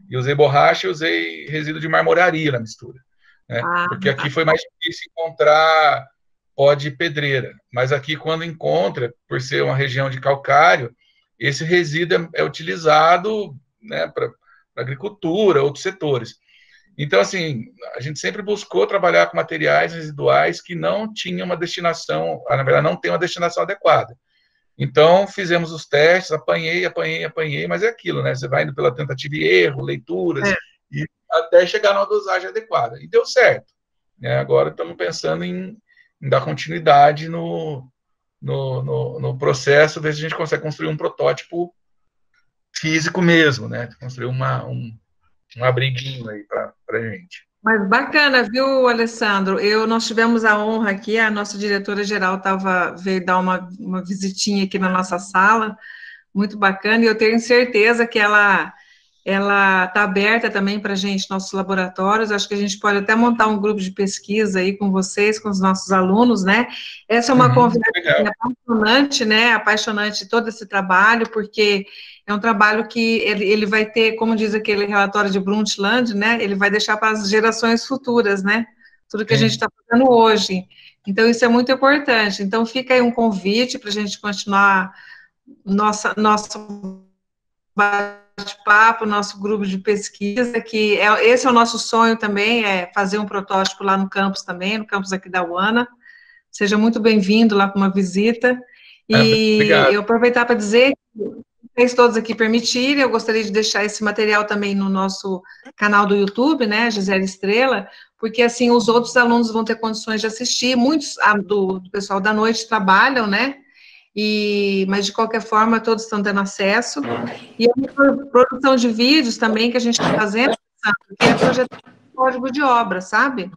E usei borracha e usei resíduo de marmoraria na mistura. Né? Porque aqui foi mais difícil encontrar pó de pedreira. Mas aqui, quando encontra, por ser uma região de calcário, esse resíduo é utilizado, né, para agricultura, outros setores. Então, assim, a gente sempre buscou trabalhar com materiais residuais que não tinham uma destinação, na verdade, não tem uma destinação adequada. Então, fizemos os testes, apanhei, mas é aquilo, né? Você vai indo pela tentativa e erro, leituras, e até chegar numa dosagem adequada. E deu certo. Né? Agora estamos pensando em dar continuidade no processo, ver se a gente consegue construir um protótipo físico mesmo, né? Construir um abriguinho aí para a gente. Mas bacana, viu, Alessandro? Nós tivemos a honra aqui, a nossa diretora-geral veio dar uma visitinha aqui na nossa sala, muito bacana, e eu tenho certeza que ela está aberta também para a gente, nossos laboratórios. Acho que a gente pode até montar um grupo de pesquisa aí com vocês, com os nossos alunos, né? Essa é uma conversa apaixonante, né? Apaixonante todo esse trabalho, porque é um trabalho que ele vai ter, como diz aquele relatório de Brundtland, né? Ele vai deixar para as gerações futuras, né? Tudo que a gente está fazendo hoje. Então, isso é muito importante. Então, fica aí um convite para a gente continuar nosso bate-papo, nosso grupo de pesquisa, que esse é o nosso sonho também, é fazer um protótipo lá no campus também, no campus aqui da UANA. Seja muito bem-vindo lá para uma visita. E eu aproveitar para dizer que, vocês todos aqui permitirem, eu gostaria de deixar esse material também no nosso canal do YouTube, né, Gisele Estrela, porque assim os outros alunos vão ter condições de assistir, muitos do pessoal da noite trabalham, né, mas de qualquer forma todos estão tendo acesso, e a produção de vídeos também que a gente está fazendo, que é projetando código de obra, sabe?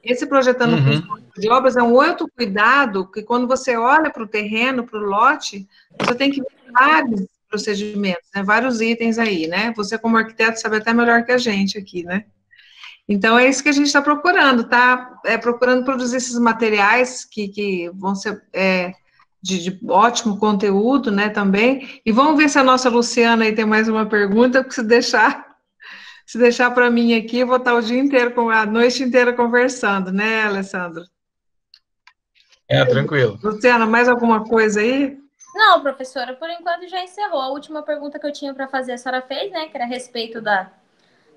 Esse projetando código de obras é um outro cuidado, que quando você olha para o terreno, para o lote, você tem que ver vários procedimentos, né, vários itens aí, né? Você como arquiteto sabe até melhor que a gente aqui, né? Então é isso que a gente está procurando, tá? Procurando produzir esses materiais que vão ser de ótimo conteúdo, né, também. E vamos ver se a nossa Luciana aí tem mais uma pergunta, porque se deixar para mim aqui, eu vou estar o dia inteiro, a noite inteira conversando, né, Alessandro? Tranquilo. Luciana, mais alguma coisa aí? Não, professora, por enquanto já encerrou. A última pergunta que eu tinha para fazer, a senhora fez, né, que era a respeito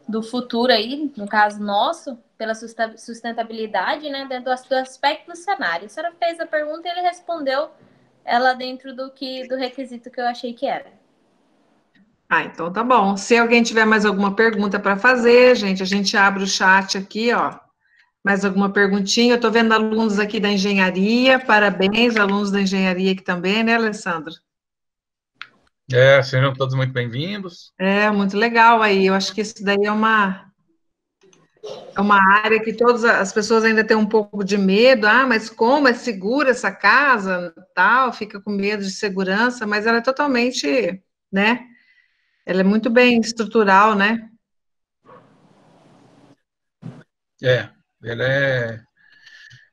do futuro aí, no caso nosso, pela sustentabilidade, né, dentro do aspecto do cenário. A senhora fez a pergunta e ele respondeu ela dentro do requisito que eu achei que era. Então tá bom. Se alguém tiver mais alguma pergunta para fazer, gente, a gente abre o chat aqui, ó. Mais alguma perguntinha? Eu estou vendo alunos aqui da engenharia, parabéns, alunos da engenharia aqui também, né, Alessandro? Sejam todos muito bem-vindos. Muito legal aí, eu acho que isso daí é uma área que todas as pessoas ainda têm um pouco de medo, mas como é segura essa casa, tal, fica com medo de segurança, mas ela é totalmente, né, ela é muito bem estrutural, né?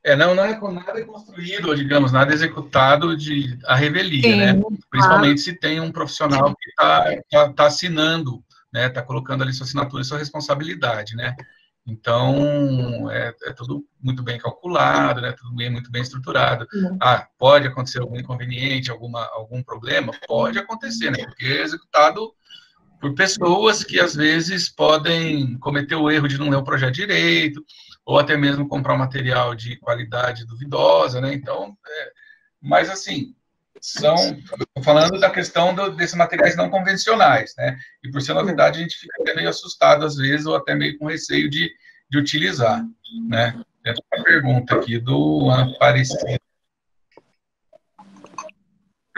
Ela não é com nada construído, digamos, nada executado à revelia, né? Principalmente se tem um profissional que tá assinando, né? Está colocando ali sua assinatura e sua responsabilidade, né? Então, é tudo muito bem calculado, né? Tudo muito bem estruturado. Pode acontecer algum inconveniente, algum problema? Pode acontecer, né? Porque é executado por pessoas que, às vezes, podem cometer o erro de não ler o projeto direito, ou até mesmo comprar um material de qualidade duvidosa, né? Então, mas assim, estou falando da questão desses materiais não convencionais, né? E por ser novidade, a gente fica até meio assustado às vezes, ou até meio com receio de utilizar, né? Tem uma pergunta aqui do Aparecido.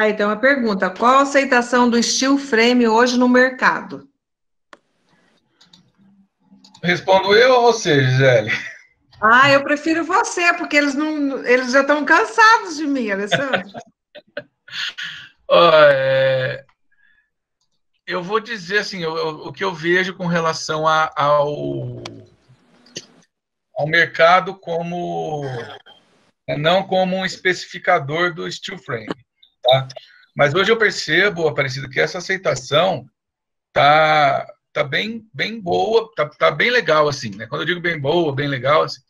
Então, uma pergunta, qual a aceitação do steel frame hoje no mercado? Respondo eu ou você, Gisele? Eu prefiro você, porque eles já estão cansados de mim, Alessandro. Eu vou dizer assim, o que eu vejo com relação ao mercado não como um especificador do steel frame, tá? Mas hoje eu percebo, Aparecido, que essa aceitação tá bem boa, tá bem legal, assim, né? Quando eu digo bem boa, bem legal, assim,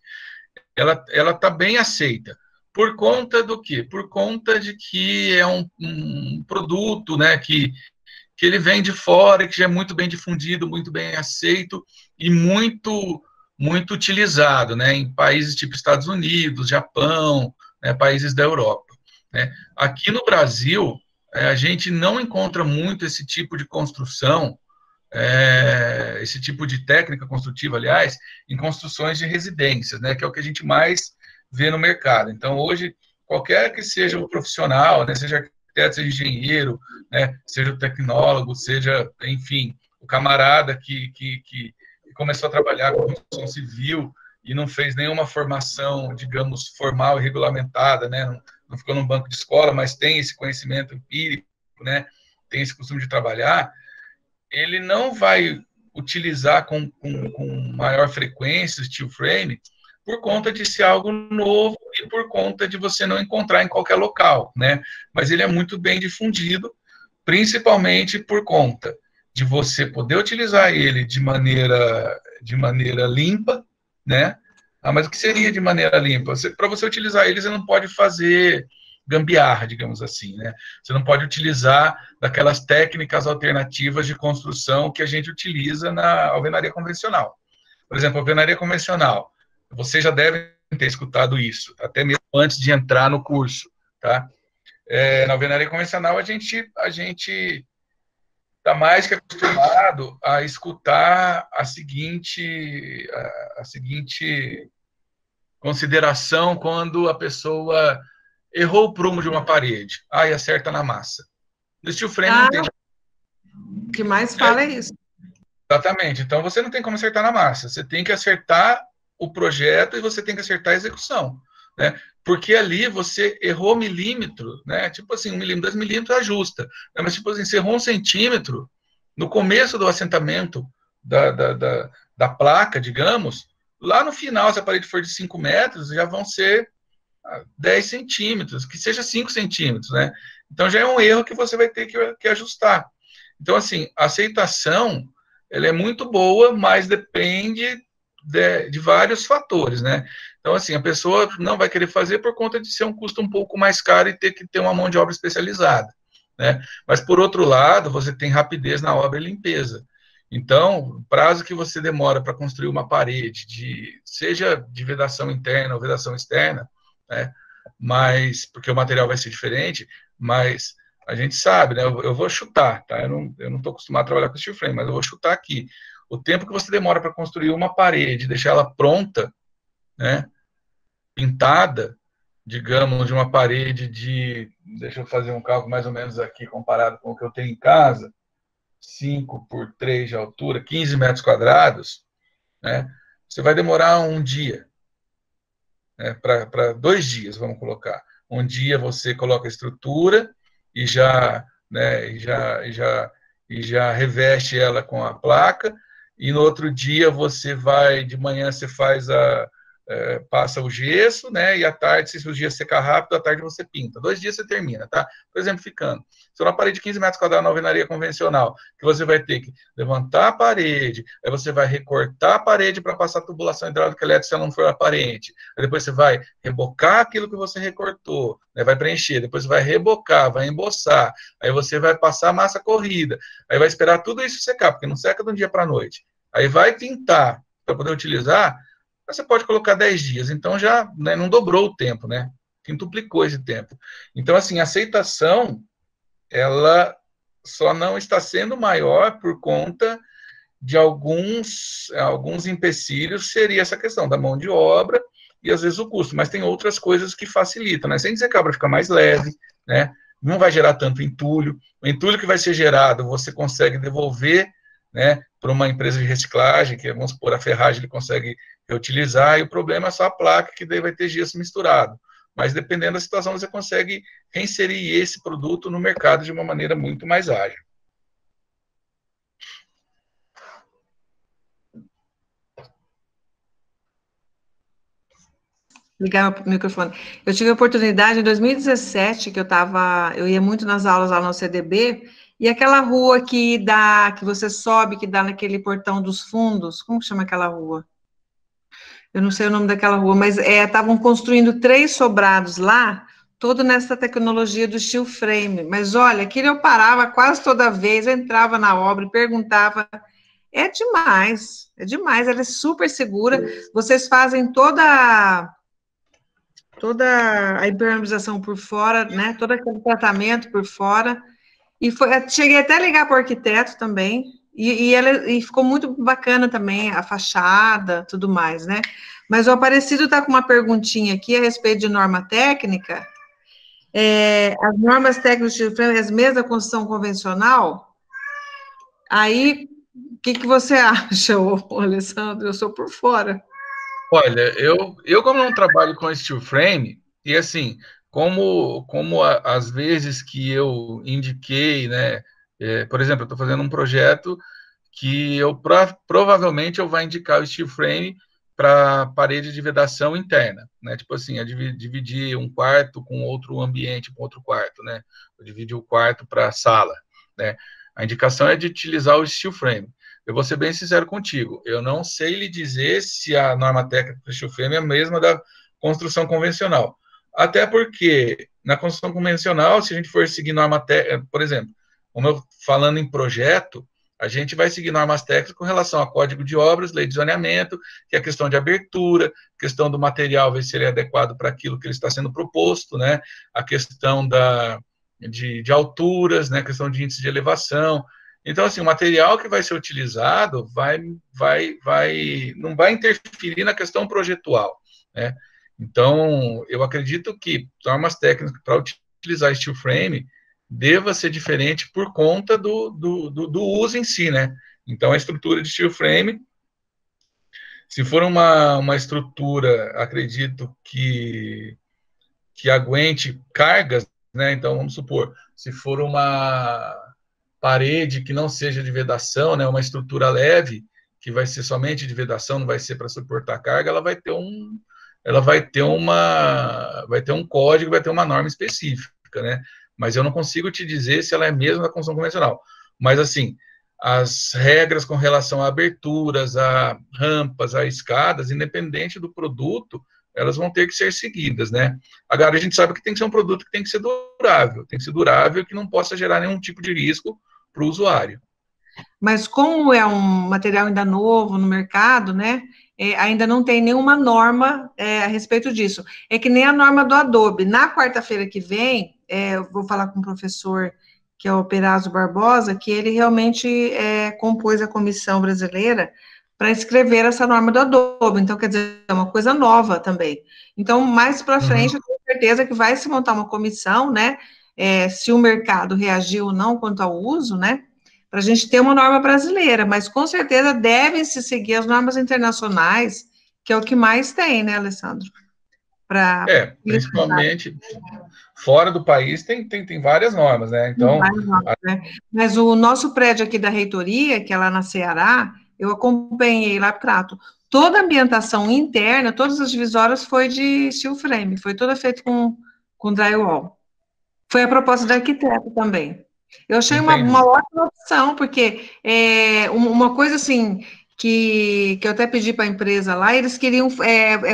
ela tá bem aceita. Por conta do quê? Por conta de que é um produto, né, que ele vem de fora, que já é muito bem difundido, muito bem aceito e muito utilizado, né, em países tipo Estados Unidos, Japão, né, países da Europa, né. Aqui no Brasil, a gente não encontra muito esse tipo de construção, esse tipo de técnica construtiva, aliás, em construções de residências, né, que é o que a gente mais vê no mercado. Então, hoje, qualquer que seja o profissional, né, seja arquiteto, seja engenheiro, né, seja o tecnólogo, seja, enfim, o camarada que começou a trabalhar com construção civil e não fez nenhuma formação, digamos, formal e regulamentada, né, não ficou num banco de escola, mas tem esse conhecimento empírico, né, tem esse costume de trabalhar, ele não vai utilizar com maior frequência o steel frame por conta de ser algo novo e por conta de você não encontrar em qualquer local, né? Mas ele é muito bem difundido, principalmente por conta de você poder utilizar ele de maneira limpa, né? Mas o que seria de maneira limpa? Para você utilizar ele, você não pode fazer gambiarra, digamos assim, né? Você não pode utilizar daquelas técnicas alternativas de construção que a gente utiliza na alvenaria convencional. Por exemplo, a alvenaria convencional, vocês já devem ter escutado isso, até mesmo antes de entrar no curso, tá? Na alvenaria convencional, a gente está mais que acostumado a escutar a seguinte consideração quando a pessoa errou o prumo de uma parede, e acerta na massa. No steel frame não tem. O que mais fala é isso. Exatamente. Então, você não tem como acertar na massa. Você tem que acertar o projeto e você tem que acertar a execução, né? Porque ali você errou milímetro, né? Tipo assim, 1 milímetro, 2 milímetros ajusta. Né? Mas, tipo assim, você errou 1 centímetro no começo do assentamento da placa, digamos, lá no final, se a parede for de 5 metros, já vão ser 10 centímetros, que seja 5 centímetros, né? Então, já é um erro que você vai ter que ajustar. Então, assim, a aceitação, ela é muito boa, mas depende de vários fatores, né? Então, assim, a pessoa não vai querer fazer por conta de ser um custo um pouco mais caro e ter que ter uma mão de obra especializada, né? Mas, por outro lado, você tem rapidez na obra e limpeza. Então, o prazo que você demora para construir uma parede, seja de vedação interna ou vedação externa, né? Mas, porque o material vai ser diferente, mas a gente sabe, né? Eu vou chutar, tá? Eu não estou acostumado a trabalhar com steel frame, mas eu vou chutar aqui. O tempo que você demora para construir uma parede, deixar ela pronta, né? Pintada, digamos, de uma parede deixa eu fazer um cálculo mais ou menos aqui, comparado com o que eu tenho em casa, 5 por 3 de altura, 15 metros quadrados, né? Você vai demorar um dia, né? Para 2 dias, vamos colocar. Um dia você coloca a estrutura e já, né, e já reveste ela com a placa, e no outro dia você vai, de manhã você faz passa o gesso, né, e à tarde, se o gesso secar rápido, à tarde você pinta. 2 dias você termina, tá? Por exemplo, ficando. Se uma parede de 15 metros quadrados na alvenaria convencional, que você vai ter que levantar a parede, aí você vai recortar a parede para passar a tubulação hidráulica elétrica se ela não for aparente, aí depois você vai rebocar aquilo que você recortou, né, vai preencher, depois você vai rebocar, vai emboçar, aí você vai passar a massa corrida, aí vai esperar tudo isso secar, porque não seca de um dia para a noite. Aí vai pintar para poder utilizar. Você pode colocar 10 dias, então já, né, não dobrou o tempo, né? Quintuplicou esse tempo. Então, assim, a aceitação, ela só não está sendo maior por conta de alguns empecilhos, seria essa questão da mão de obra e, às vezes, o custo, mas tem outras coisas que facilitam, né? Sem dizer que a obra fica mais leve, né? Não vai gerar tanto entulho. O entulho que vai ser gerado, você consegue devolver, né, para uma empresa de reciclagem, que, vamos supor, a ferragem ele consegue reutilizar, e o problema é só a placa, que daí vai ter gesso misturado. Mas, dependendo da situação, você consegue reinserir esse produto no mercado de uma maneira muito mais ágil. Ligar o microfone. Eu tive a oportunidade em 2017, que eu ia muito nas aulas lá no CDB, e aquela rua que você sobe, que dá naquele portão dos fundos, como chama aquela rua? Eu não sei o nome daquela rua, mas estavam construindo 3 sobrados lá, todo nessa tecnologia do steel frame. Mas olha, aquilo eu parava quase toda vez, eu entrava na obra e perguntava. É demais, ela é super segura. Vocês fazem toda toda a impermeabilização por fora, né? Todo aquele tratamento por fora. Cheguei até a ligar para o arquiteto também, e ficou muito bacana também, a fachada, tudo mais, né? Mas o Aparecido está com uma perguntinha aqui a respeito de norma técnica. As normas técnicas de frame, as mesmas da construção convencional? Aí, o que você acha, Alessandro? Eu sou por fora. Olha, eu como não trabalho com steel frame, e assim, às vezes que eu indiquei, né, por exemplo, eu estou fazendo um projeto que provavelmente eu vou indicar o steel frame para parede de vedação interna, né, tipo assim, dividir um quarto com outro ambiente, com outro quarto, né, eu dividir o quarto para sala, né, a indicação é de utilizar o steel frame. Eu vou ser bem sincero contigo, eu não sei lhe dizer se a norma técnica do steel frame é a mesma da construção convencional. Até porque, na construção convencional, se a gente for seguir norma técnica, por exemplo, como eu falando em projeto, a gente vai seguir normas técnicas com relação a código de obras, lei de zoneamento, que é a questão de abertura, questão do material, ver se ele é adequado para aquilo que ele está sendo proposto, né? A questão de alturas, né? A questão de índice de elevação. Então, assim, o material que vai ser utilizado não vai interferir na questão projetual, né? Então, eu acredito que normas técnicas para utilizar steel frame deva ser diferente por conta do uso em si, né? Então, a estrutura de steel frame, se for uma estrutura, acredito que aguente cargas, né? Então, vamos supor, se for uma parede que não seja de vedação, né, uma estrutura leve, que vai ser somente de vedação, não vai ser para suportar carga, ela vai ter um código, vai ter uma norma específica, né? Mas eu não consigo te dizer se ela é mesmo da construção convencional. Mas, assim, as regras com relação a aberturas, a rampas, a escadas, independente do produto, elas vão ter que ser seguidas, né? Agora, a gente sabe que tem que ser um produto que tem que ser durável, que não possa gerar nenhum tipo de risco para o usuário. Mas como é um material ainda novo no mercado, né, ainda não tem nenhuma norma a respeito disso. É que nem a norma do Adobe. Na quarta-feira que vem, eu vou falar com o professor, que é o Perazzo Barbosa, que ele realmente compôs a comissão brasileira para escrever essa norma do Adobe. Então, quer dizer, é uma coisa nova também. Então, mais para frente, eu tenho certeza que vai se montar uma comissão, né, se o mercado reagir ou não quanto ao uso, né, para a gente ter uma norma brasileira, mas com certeza devem se seguir as normas internacionais, que é o que mais tem, né, Alessandro? Principalmente fora do país tem várias normas, né? Então, Mas o nosso prédio aqui da reitoria, que é lá na Ceará, eu acompanhei lá trato. Toda a ambientação interna, todas as divisórias foi de steel frame, foi toda feita com drywall. Foi a proposta do arquiteto também. Eu achei uma ótima opção, porque uma coisa assim que eu até pedi para a empresa lá, eles queriam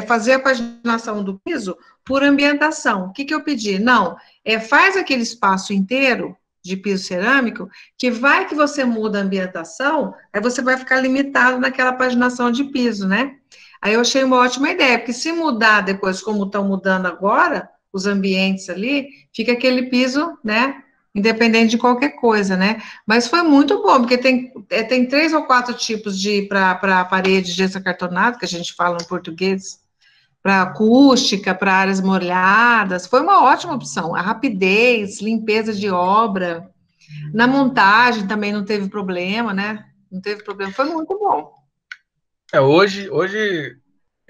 fazer a paginação do piso por ambientação. O que eu pedi? Não, faz aquele espaço inteiro de piso cerâmico, que vai que você muda a ambientação, aí você vai ficar limitado naquela paginação de piso, né? Aí eu achei uma ótima ideia, porque se mudar depois, como estão mudando agora, os ambientes ali, fica aquele piso, né, independente de qualquer coisa, né, mas foi muito bom, porque tem 3 ou 4 tipos para parede de gesso acartonado, que a gente fala no português, para acústica, para áreas molhadas, foi uma ótima opção, a rapidez, limpeza de obra, na montagem também não teve problema, né, não teve problema, foi muito bom. Hoje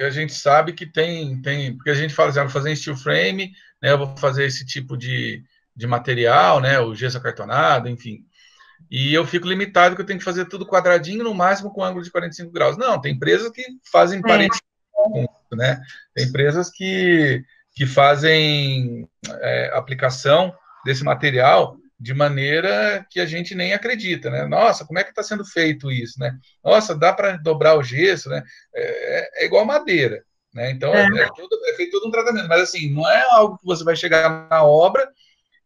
a gente sabe que tem porque a gente fala assim, vou fazer em steel frame, né, eu vou fazer esse tipo de material, né, o gesso acartonado, enfim, e eu fico limitado que eu tenho que fazer tudo quadradinho, no máximo com ângulo de 45 graus. Não, tem empresas que fazem paredes, né, tem empresas que fazem aplicação desse material de maneira que a gente nem acredita, né? Nossa, como é que está sendo feito isso, né? Nossa, dá para dobrar o gesso, né? É igual madeira, né? Então, é feito todo um tratamento, mas assim, não é algo que você vai chegar na obra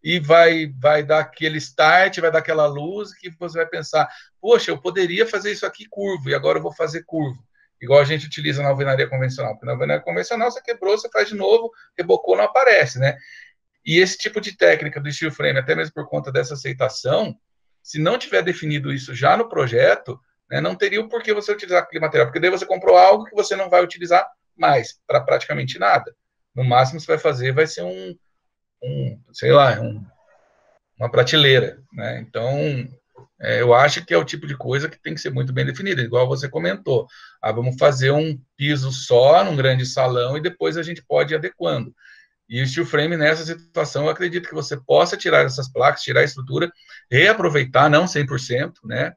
e vai dar aquele start, vai dar aquela luz que você vai pensar, poxa, eu poderia fazer isso aqui curvo, e agora eu vou fazer curvo. igual a gente utiliza na alvenaria convencional. Porque na alvenaria convencional, você quebrou, você faz de novo, rebocou, não aparece, né? E esse tipo de técnica do steel frame, até mesmo por conta dessa aceitação, se não tiver definido isso já no projeto, né, não teria o porquê você utilizar aquele material, porque daí você comprou algo que você não vai utilizar mais, para praticamente nada. No máximo, você vai fazer, vai ser sei lá, uma prateleira, né? Então, eu acho que é o tipo de coisa que tem que ser muito bem definida, igual você comentou. Vamos fazer um piso só, num grande salão, e depois a gente pode ir adequando. E o steel frame, nessa situação, eu acredito que você possa tirar essas placas, tirar a estrutura, reaproveitar, não 100%, né?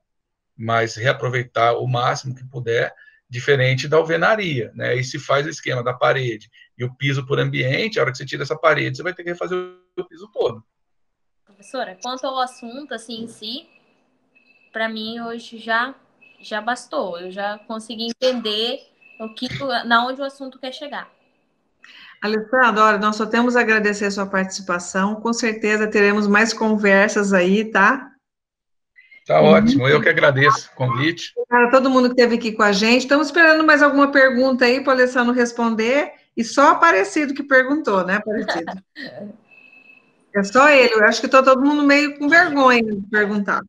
Mas reaproveitar o máximo que puder, diferente da alvenaria, né? E se faz o esquema da parede e o piso por ambiente, a hora que você tira essa parede, você vai ter que refazer o piso todo. Professora, quanto ao assunto, assim, em si, para mim, hoje já bastou. Eu já consegui entender na onde o assunto quer chegar. Alessandro, olha, nós só temos a agradecer a sua participação. Com certeza teremos mais conversas aí, tá? Tá ótimo, eu que agradeço o convite. Para todo mundo que esteve aqui com a gente. Estamos esperando mais alguma pergunta aí para o Alessandro responder. E só Aparecido que perguntou, né, Aparecido? É só ele. Eu acho que está todo mundo meio com vergonha de perguntar.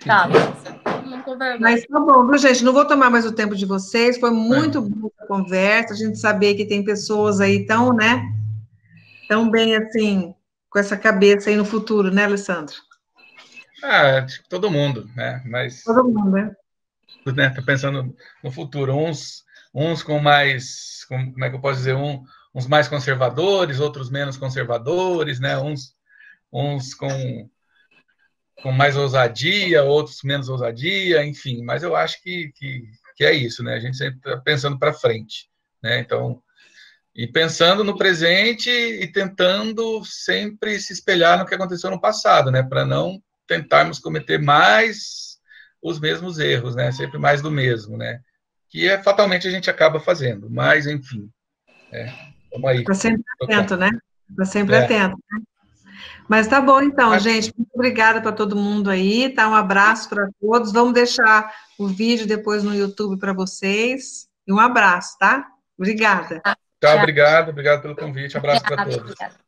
Tá, beleza. Não com vergonha. Mas tá bom, viu, gente? Não vou tomar mais o tempo de vocês. Foi muito boa a conversa. A gente saber que tem pessoas aí tão, né? Tão bem assim, com essa cabeça aí no futuro, né, Alessandro? Acho que todo mundo, né? Mas todo mundo, né? Tá pensando no futuro. Uns com mais, como é que eu posso dizer? Uns mais conservadores, outros menos conservadores, né? Uns com mais ousadia, outros menos ousadia, enfim. Mas eu acho que é isso, né? A gente sempre está pensando para frente, né? Então, e pensando no presente e tentando sempre se espelhar no que aconteceu no passado, né? Para não tentarmos cometer mais os mesmos erros, né? Sempre mais do mesmo, né? Que fatalmente a gente acaba fazendo, mas enfim. Vamos aí. Está sempre atento, né? Está sempre atento. Né? Mas tá bom, então, gente. Muito obrigada para todo mundo aí, tá? Um abraço para todos. Vamos deixar o vídeo depois no YouTube para vocês. E um abraço, tá? Obrigada. Tchau, obrigado pelo convite. Um abraço para todos. Obrigada.